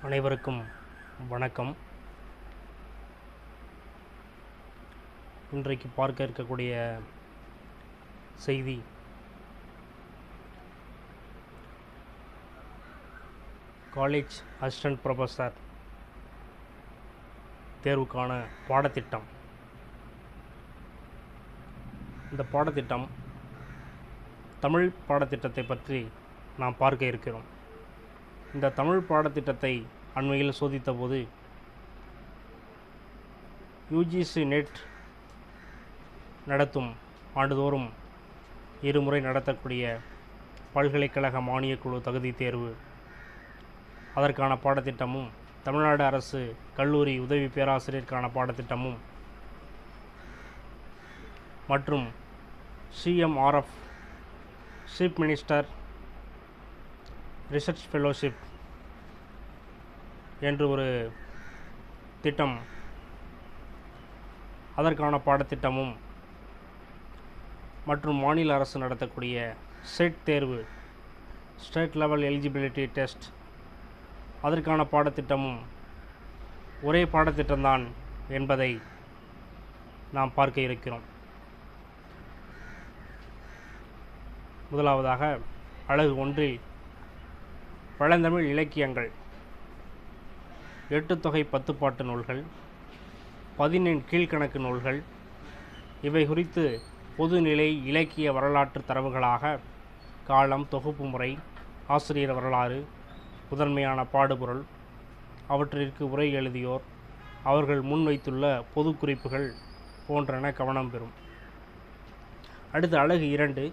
அனைவருக்கும் வணக்கம். இன்றைக்கு பார்க்க இருக்கக்கூடிய செய்தி காலேஜ் அசிஸ்டன்ட் ப்ரொஃபஸர் தேர்வுக்கான பாடத்திட்டம். இந்த பாடத்திட்டம் தமிழ் பாடத்திட்டத்தை பற்றி நாம் பார்க்க இருக்கிறோம். இந்த தமிழ் பாடத்திட்டத்தை அண்மையில் சோதித்த போது யுஜிசி நெட் நடத்தும் ஆண்டுதோறும் இருமுறை நடத்தக்கூடிய பல்கலைக்கழக மானியக்குழு தகுதி தேர்வு, அதற்கான பாடத்திட்டமும் தமிழ்நாடு அரசு கல்லூரி உதவி பேராசிரியருக்கான பாடத்திட்டமும் மற்றும் CMRF chief minister research fellowship என்று ஒரு திட்டம், அதற்கான பாடத்திட்டமும் மற்றும் மாநில அரசு நடத்தக்கூடிய செட் தேர்வு, ஸ்டேட் லெவல் எலிஜிபிலிட்டி டெஸ்ட், அதற்கான பாடத்திட்டமும் ஒரே பாடத்திட்டம்தான் என்பதை நாம் பார்க்க இருக்கிறோம். முதலாவதாக அலகு 1இல் பழந்தமிழ் இலக்கியங்கள், 8 தொகை 10 பாட்டு நூல்கள், 14 கீழ்கணக்கு நூல்கள், இவை குறித்து பொதுநிலை இலக்கிய வரலாற்று தரவுகளாக காலம், தொகுப்பு முறை, ஆசிரியர் வரலாறு, முதன்மையான பாடுபொருள், அவற்றிற்கு உரை எழுதியோர், அவர்கள் முன்வைத்துள்ள பொது குறிப்புகள் போன்றன கவனம் பெறும். அடுத்து அலகு 2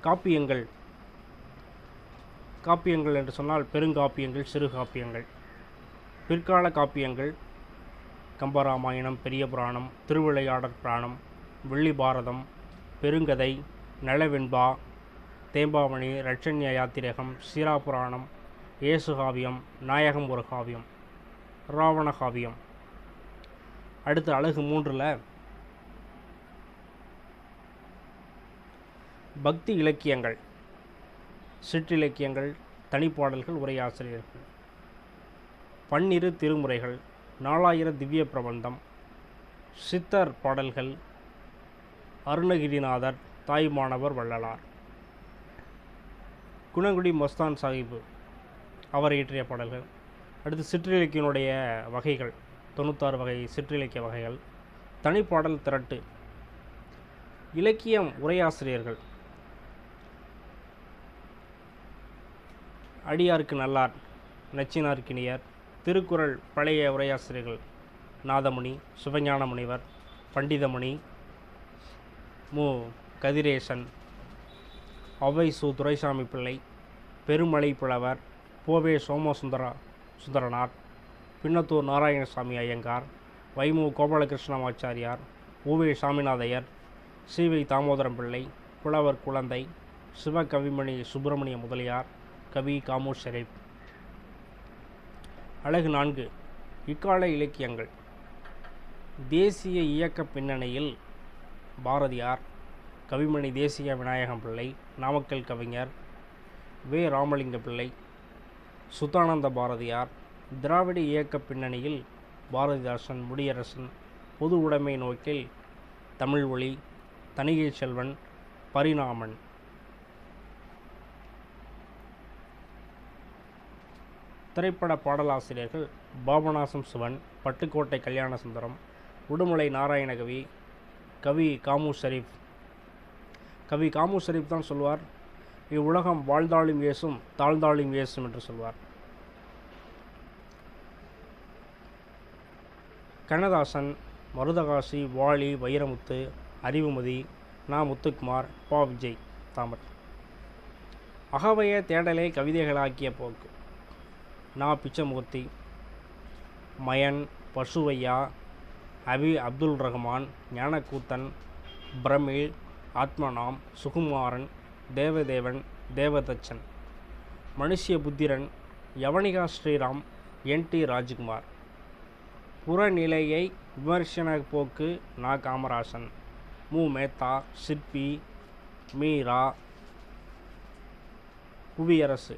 காப்பியங்கள். காப்பியங்கள் என்று சொன்னால் பெருங்காப்பியங்கள், சிறு காப்பியங்கள். பிற்கால காப்பியங்கள் கம்பராமாயணம், பெரிய புராணம், திருவிளையாடற் புராணம், வெள்ளி பாரதம், பெருங்கதை, நலவெண்பா, தேம்பாவணி, இரட்சண்ய யாத்திரகம், சீரா புராணம், இயேசு காவியம், நாயகம் ஒரு காவியம், ராவண காவியம். அடுத்து அலகு 3ல் பக்தி இலக்கியங்கள், சிற்றிலக்கியங்கள், தனிப்பாடல்கள், உரையாசிரியர்கள், 12 திருமுறைகள், 4000 திவ்ய பிரபந்தம், சித்தர் பாடல்கள், அருணகிரிநாதர், தாய்மானவர், வள்ளலார், குணங்குடி மஸ்தான் சாஹிபு அவர் இயற்றிய பாடல்கள். அடுத்து சிற்றிலக்கியனுடைய வகைகள், 96 வகை சிற்றிலக்கிய வகைகள், தனிப்பாடல் திரட்டு, இலக்கியம் உரையாசிரியர்கள், அடியார்க்கு நல்லார், நச்சினார்க்கினியர், திருக்குறள் பழைய உரையாசிரியர்கள் நாதமுனி, சிவஞான முனிவர், பண்டிதமணி, மு கதிரேசன், ஔவை சு துரைசாமி பிள்ளை, பெருமலை புலவர், போவே சோமசுந்தரனார், பின்னத்தூர் நாராயணசாமி ஐயங்கார், வைமு கோபாலகிருஷ்ணமாச்சாரியார், உவே சாமிநாதையர், சிவை தாமோதரம் பிள்ளை, புலவர் குழந்தை, சிவகவிமணி சுப்பிரமணிய முதலியார், கவி காமு ஷெரீப். அலகு 4 இக்கால இலக்கியங்கள். தேசிய இயக்க பின்னணியில் பாரதியார், கவிமணி தேசிய விநாயகம் பிள்ளை, நாமக்கல் கவிஞர் வே ராமலிங்க பிள்ளை, சுத்தானந்த பாரதியார். திராவிட இயக்க பின்னணியில் பாரதிதாசன், முடியரசன், பொது உடைமை நோக்கில் தமிழ் ஒளி, தணிகை செல்வன், பரிணாமன். திரைப்பட பாடலாசிரியர்கள் பாபநாசம் சிவன், பட்டுக்கோட்டை கல்யாணசுந்தரம், உடுமலை நாராயணகவி, கவி காமு ஷெரீப். கவி காமு ஷெரீப் தான் சொல்வார், இவ்வுலகம் வாழ்ந்தாலும் ஏசும், தாழ்ந்தாலும் ஏசும் என்று சொல்வார். கண்ணதாசன், மருதகாசி, வாலி, வைரமுத்து, அறிவுமதி, நா. முத்துக்குமார், பா. விஜய் தாமர். அகவய தேடலை கவிதைகளாக்கிய போக்கு நா. பிச்சமூர்த்தி, மயன், பசுவையா, அப்துல் ரஹ்மான், ஞானக்கூத்தன், பிரமிழ், ஆத்மநாம், சுகுமாரன், தேவதேவன், தேவதச்சன், மனுஷ்ய புத்திரன், யவனிகா ஸ்ரீராம், NT ராஜ்குமார். புறநிலையை விமர்சன போக்கு நா. காமராசன், மு. மேத்தா, சிற்பி, மீரா, புவியரசு.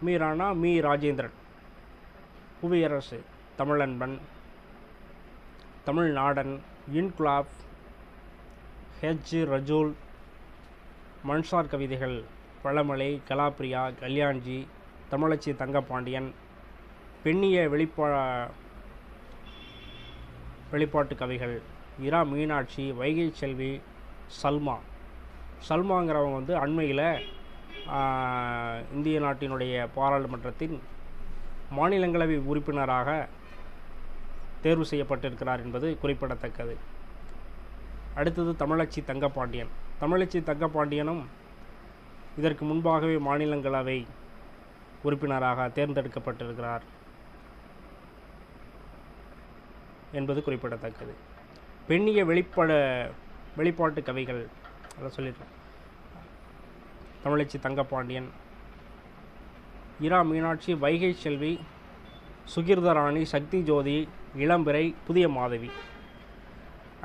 மீரானா மீ ராஜேந்திரன், புவியரசு, தமிழன்பன், தமிழ்நாடன், இன்குலாப், ஹெச் ரஜூல், மன்சார் கவிதைகள், பழமலை, கலாப்ரியா, கல்யாண்ஜி, தமிழச்சி தங்கப்பாண்டியன், பெண்ணிய வெளிப்பாட்டு கவிகள், இரா மீனாட்சி, வைகை செல்வி, சல்மாங்கிறவங்க அண்மையில் இந்திய நாட்டினுடைய பாராளுமன்றத்தின் மாநிலங்களவை உறுப்பினராக தேர்வு செய்யப்பட்டிருக்கிறார் என்பது குறிப்பிடத்தக்கது. அடுத்தது தமிழச்சி தங்கப்பாண்டியன். தமிழச்சி தங்கப்பாண்டியனும் இதற்கு முன்பாகவே மாநிலங்களவை உறுப்பினராக தேர்ந்தெடுக்கப்பட்டிருக்கிறார் என்பது குறிப்பிடத்தக்கது. பெண்ணிய வெளிப்பாட்டு கவிகள் அதை சொல்லியிருக்கேன். தமிழச்சி தங்கப்பாண்டியன், இரா மீனாட்சி, வைகை செல்வி, சுகிர்தராணி, சக்தி ஜோதி, இளம்பிறை, புதிய மாதவி.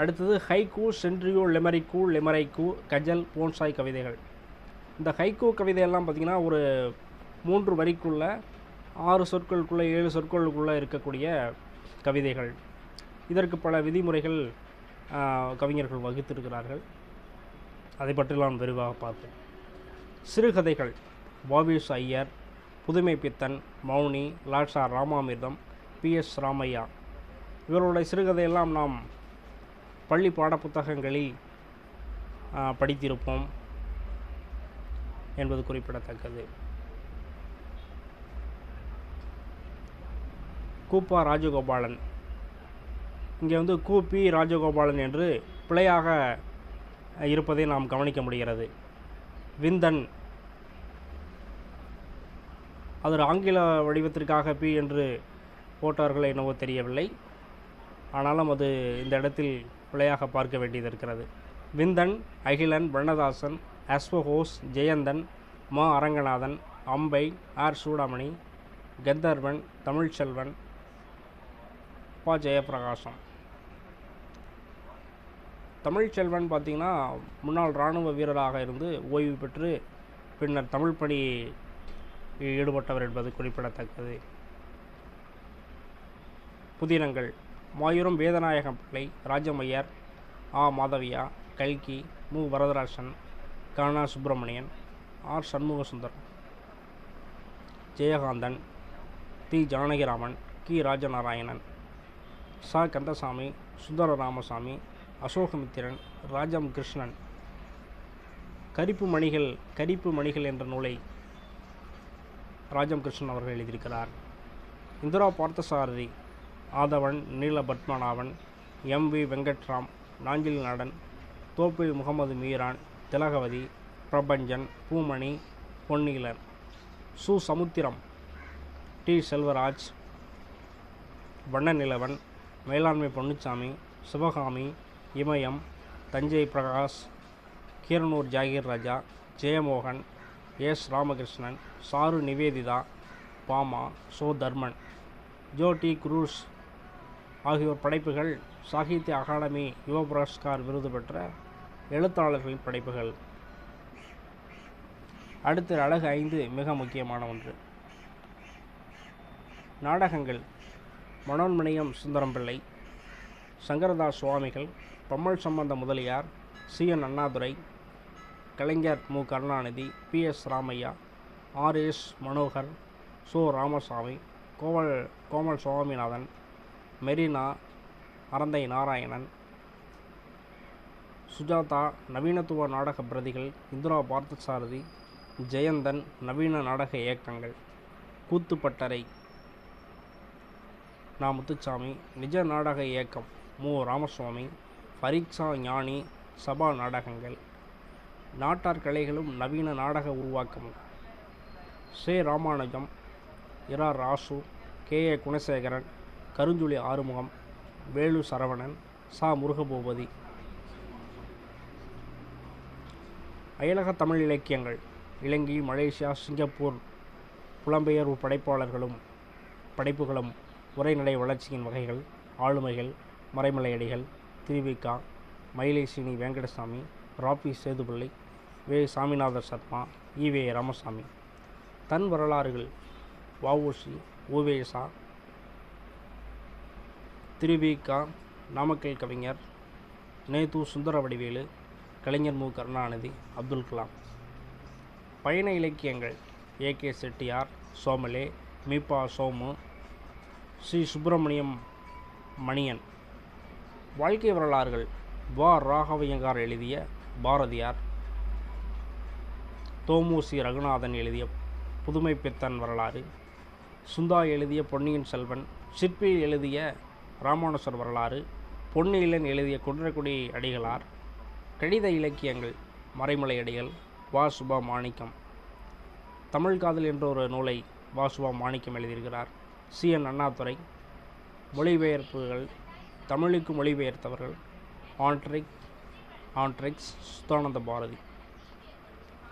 அடுத்தது ஹைக்கூ, சென்ட்ரியோ, லெமரைக்கூ, கஜல், போன்சாய் கவிதைகள். இந்த ஹைக்கூ கவிதையெல்லாம் பார்த்திங்கன்னா ஒரு 3 வரிக்குள்ள 6 சொற்களுக்குள்ளே 7 சொற்களுக்குள்ளே இருக்கக்கூடிய கவிதைகள். இதற்கு பல விதிமுறைகள் கவிஞர்கள் வகுத்திருக்கிறார்கள். அதை பற்றி நான் விரிவாக பார்ப்பேன். சிறுகதைகள் வாவேசு ஐயர், புதுமை பித்தன், மௌனி, லாட்சா ராமாமிர்தம், PS ராமையா. இவர்களுடைய சிறுகதையெல்லாம் நாம் பள்ளி பாடப்புத்தகங்களில் படித்திருப்போம் என்பது குறிப்பிடத்தக்கது. கூப்பா ராஜகோபாலன். இங்கே கூப்பி ராஜகோபாலன் என்று பிழையாக இருப்பதை நாம் கவனிக்க முடிகிறது. விந்தன், அது ஆங்கில வடிவத்திற்காக பி என்று போட்டார்கள் என்னவோ தெரியவில்லை. ஆனாலும் அது இந்த இடத்தில் பிழையாக பார்க்க வேண்டியது இருக்கிறது. விந்தன், அகிலன், வண்ணதாசன், அஸ்வகோஸ், ஜெயந்தன், மா அரங்கநாதன், அம்பை, ஆர் சூடாமணி, கந்தர்வன், தமிழ்ச்செல்வன், பா ஜெயப்பிரகாசம். தமிழ்ச்செல்வன் பார்த்திங்கன்னா முன்னாள் இராணுவ வீரராக இருந்து ஓய்வு பெற்று பின்னர் தமிழ் பணி ஈடுபட்டவர் என்பது குறிப்பிடத்தக்கது. புதினங்கள் மாயூரம் வேதநாயகம் பிள்ளை, ராஜமையர், ஆ மாதவியா, கல்கி, மு வரதராசன், கானா சுப்பிரமணியன், ஆர் சண்முகசுந்தரம், ஜெயகாந்தன், தி ஜானகிராமன், கி ராஜநாராயணன், ச கந்தசாமி, சுந்தர ராமசாமி, அசோகமித்திரன், ராஜம் கிருஷ்ணன். கரிப்பு மணிகள் என்ற நூலை ராஜம் கிருஷ்ணன் அவர்கள் எழுதியிருக்கிறார். இந்திரா பார்த்தசாரதி, ஆதவன், நீல பத்மநாபன், MV வெங்கட்ராம், நாஞ்சில் நடன், தோப்பில் முகமது மீரான், திலகவதி, பிரபஞ்சன், பூமணி, பொன்னீலன், சு சமுத்திரம், டி செல்வராஜ், வண்ணநிலவன், மேலாண்மை பொன்னுச்சாமி, சிவகாமி, இமயம், தஞ்சை பிரகாஷ், கீரனூர் ஜாகீர் ராஜா, ஜெயமோகன், எஸ் ராமகிருஷ்ணன், சாரு நிவேதிதா, பாமா, சோ தர்மன், ஜோ டி குரூஸ் ஆகியோர் படைப்புகள் சாகித்ய அகாடமி யுவ புரஸ்கார் விருது பெற்ற எழுத்தாளர்களின் படைப்புகள். அடுத்து அழகு 5 மிக முக்கியமான ஒன்று. நாடகங்கள் மனோன்மணியம் சுந்தரம் பிள்ளை, சங்கரதாஸ் சுவாமிகள், பம்மல் சம்பந்த Mudaliar, CN Annadurai, Kalaignar Mu Karunanidhi, PS Ramaiah, RS Manohar, Cho Ramasamy, Komal Swaminathan, Marina, Aranthai Narayanan, Sujatha, நவீனத்துவ நாடக பிரதிகள், இந்திரா பார்த்தசாரதி, ஜெயந்தன், நவீன நாடக இயக்கங்கள், கூத்துப்பட்டறை நா முத்துச்சாமி, நிஜ நாடக இயக்கம் மு ராமசுவாமி, பரீட்சா ஞானி, சபா நாடகங்கள், நாட்டார் கலைகளும் நவீன நாடக உருவாக்கமும், சே ராமானுஜம், இரா ராசு, KA குணசேகரன், கருஞ்சுழி ஆறுமுகம், வேலு சரவணன், சா முருகபூபதி. அயலக தமிழ் இலக்கியங்கள் இலங்கை, மலேசியா, சிங்கப்பூர் புலம்பெயர்வு படைப்புகளும் உரைநடை வளர்ச்சியின் வகைகள், ஆளுமைகள், மறைமலையடிகள், திருவிக்கா, மயிலைசீனி வெங்கடசாமி, ராபி சேதுபிள்ளை, வே சாமிநாத சர்மா, ஈவே ராமசாமி. தன் வரலாறுகள் வஉசி, உவேசா, திருவிக, நாமக்கல் கவிஞர் நேது சுந்தரவடிவேலு, கலைஞர் மு. கருணாநிதி, அப்துல் கலாம். பயண இலக்கியங்கள் ஏ.கே. செட்டியார், சோமலே, மீ.பா. சோமு, சி. சுப்பிரமணியம் மணியன். வாழ்க்கை வரலாறுகள் வ. ராகவையங்கார் எழுதிய பாரதியார், தொ.மு.சி. ரகுநாதன் எழுதிய புதுமைப்பித்தன் வரலாறு, சுந்தா எழுதிய பொன்னியின் செல்வன், சிற்பி எழுதிய ராமானுசர் வரலாறு, பொன்னியிலன் எழுதிய குன்றக்குடி அடிகளார். கடித இலக்கியங்கள் மறைமலை அடிகள், வ. சுபா மாணிக்கம். தமிழ் காதல் என்ற ஒரு நூலை வ. சுபா மாணிக்கம் எழுதியிருக்கிறார். சி.என். அண்ணாதுரை. மொழிபெயர்ப்புகள் தமிழுக்கு மொழிபெயர்த்தவர்கள் ஆண்ட்ரிக்ஸ், சுத்தானந்த பாரதி.